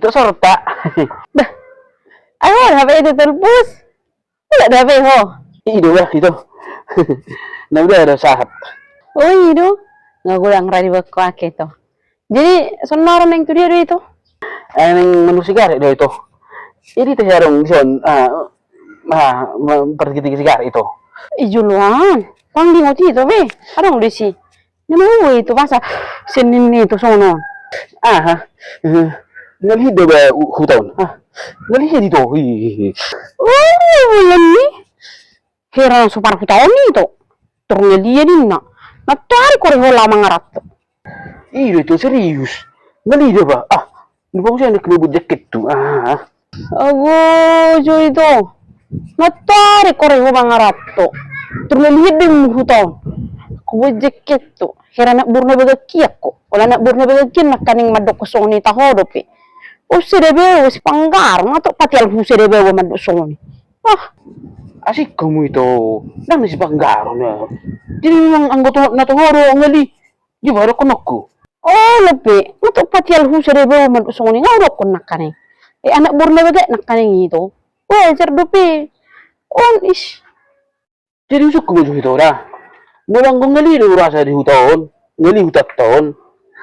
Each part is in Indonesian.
Itu sorta. Dah, ayo HP itu terpus. Tidak ada HP ho. Itu lah itu. Nah udah ada sahat. Oh itu nggak kurang radi bakal itu. Jadi sonoran yang itu dia itu. Yang manusia dia itu. Ini teh sarung son pergi sigar itu. Ijuluan, pangdi ngoti itu be. Ada udah sih. Nama itu masa Senin itu sono. Ngalihid ba hutawan? Ngalihid ito. Oh, yan ni. Hera super hutawan itu. Turunnya dia din na. Natari ko rin wala mga rato. Ito serius. Ngalihid ba? Lupa ko siya naklubod jacket to. Ago, jo itu. Natari ko rin mga rato. Turunnya din hutawan. Kubod jacket to. Hera nak burna bagaki ako. Wala nak burna bagaki nak kaning madokosong ni tahodopi. Usirebew si panggar nga to pati al usirebew madosong ni. Asik kamu itu. Nang si panggaro na. Jadi memang anggota na tuhoro ngali. Di baru konokku. Oh, lebih. Nga to pati al usirebew madosong ni. Nga uro ko nakane. Anak burna baga nakane ito. Oh, cerdopi. On is. Jadi usuk ko mo ito ra. Mulang kong ngali ro rasa di hutawan. Ngali hutat taon.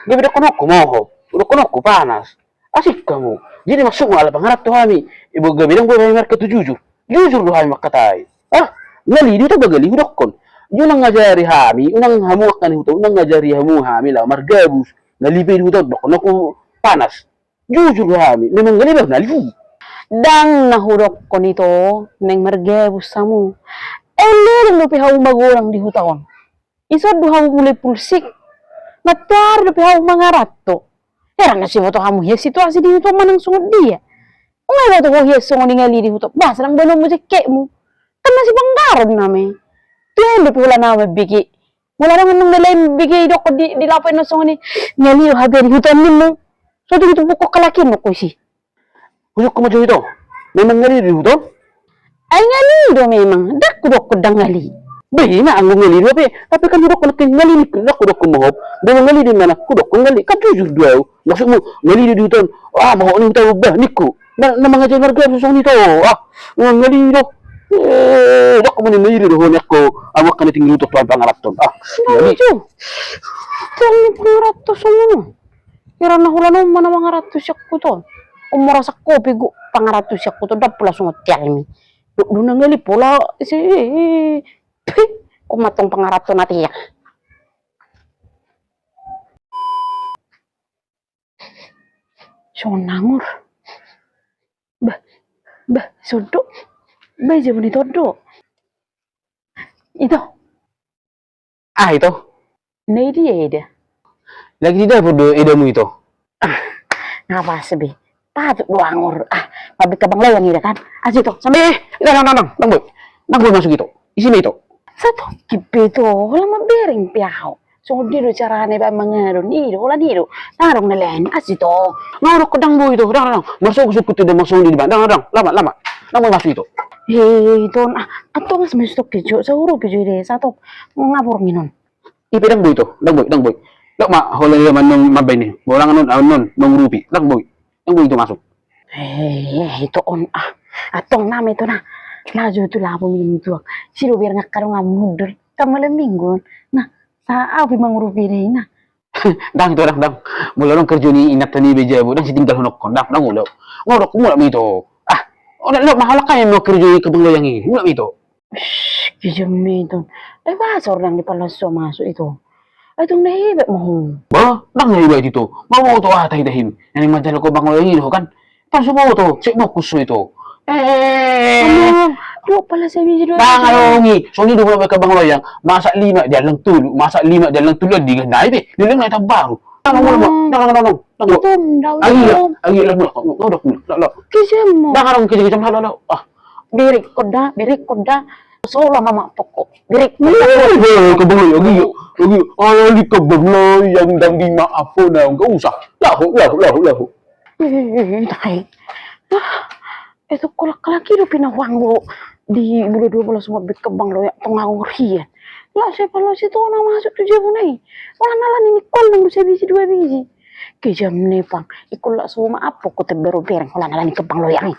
Di beda konokku mo. Udah konokku panas. Asik kamu. Jadi masuk ala pangarap tuh kami. Ibu gak bilang gue mereka tuh jujur. Jujur lu kami makatai. Ngali itu bagali udah kon. Unang ngajari kami, unang hamu akan itu, unang ngajari hamu kami lah margabus. Ngali pe itu dok aku panas. Jujur lu kami. Memang ngali bang nali. Dang nahurok ko nito neng margabus samu. Ele lu pihaw magurang di hutawan. Iso duhaw mulai pulsik. Natar lu pihaw mangarat to. Heran na si moto kamu ya situasi di hutan manang sungod dia. Ngay ba to ko hiya sungod ngali di hutan. Bas lang belum mo jekek mo. Kan masih panggaron nami. Tuyan di pula na mabigi. Wala naman nang nilay bigay do ko di lapay na sungod ni ngali yo habi di hutan nimo. So di ko buko kalakin no ko si. Usuk ko mo ito. Memang ngali di hutan? Ay ngali do memang. Dak ko dang ngali. Bayi na ang ngali tapi kan udah ko ngali ni ko mohop. Dengan ngali di mana? Kudok ko ngali kan jujur dua. Maksudmu ngali di hutan. Mau ni tahu bah niku. Na mga jajar marga susong nito. Ngali do. Dok mo ni ngali do honek ko. Awak kan tinggi utok tuan pangarap ton. Ngali jo. Tong pangarap to sumo. Kira na hula no mana pangarap to siya ko to. Umura sa kopi go pangarap to siya ko to dapula sungot tialmi. Do ngali pola si kumatong pangarap to natiyak. So nangur. Sudo. Baja mo nito do. Ito. Itu. Na dia. Lagi tidak perlu edamu itu. Ngapa sabi? Patut doangor. Pabrik ka bang layang ida kan? Asito. Sampai Nang boy masuk itu. Isi itu. satu kipito wala mabering piaw. So di do carane ba mangaro ni do wala di do. Narong na len asito. Ngaro ko dang boy itu. Dang. Masuk ko sudah masuk di bang. Dang. Lama. Nang masuk itu. Don atong mas mestok kejo sa uro kejo de satu ngapur minon. Ipedang boy itu. Dang boy. Lok ma holay man nung mabay ni. Bolang anon nung rupi. Dang boy itu masuk. Itu on atong nama itu na. Laju itu labo minum tuak. Siro biar ngakaro ngamudul. Kamalang minggu. Nah, sa api mangurupi deh nah. Dang itu dang. Mula long kerja ni inat ni beja bu. Dang si tinggal honok kon. Dang ulo. Ngorok mula itu. Lo mahal kaya mo kerja ke banglayang ini. Mula itu. Kijami itu. Basa orang di palaso masuk itu. Itong nahibet mo. Ba? Dang nahibet itu. Mau to atay dahim. Yang madalo ko banglayang ini kan. Tanso mo to. Sik mo kuso itu. Ano pala sa video Bangalongi. So ni dulu mereka bangloyang masak 5 dia lang tulo, masak 5 dia lang tulo di ganai be. Nilang na tabang. Nang. Agi lang mo. Ngodok mo. Lo. Kisem mo. Bangalong kiji lo. Birik koda. Solo mama poko. Birik mo. Ke bangloy agi. Ali ke bangloyang dang di maafo na enggak usah. Lahu. Tay. Itu kolak lagi do pinawanggo di bulu 12 semua bit kebang lo ya tengahur hian. Lah saya kalau situ orang masuk tuh jauh nih. Wala nalan ini kol nang bisa biji 2 biji. Kejam nih pang, ikut lah semua apa ko te bero bereng, wala nalani ke pang loyang.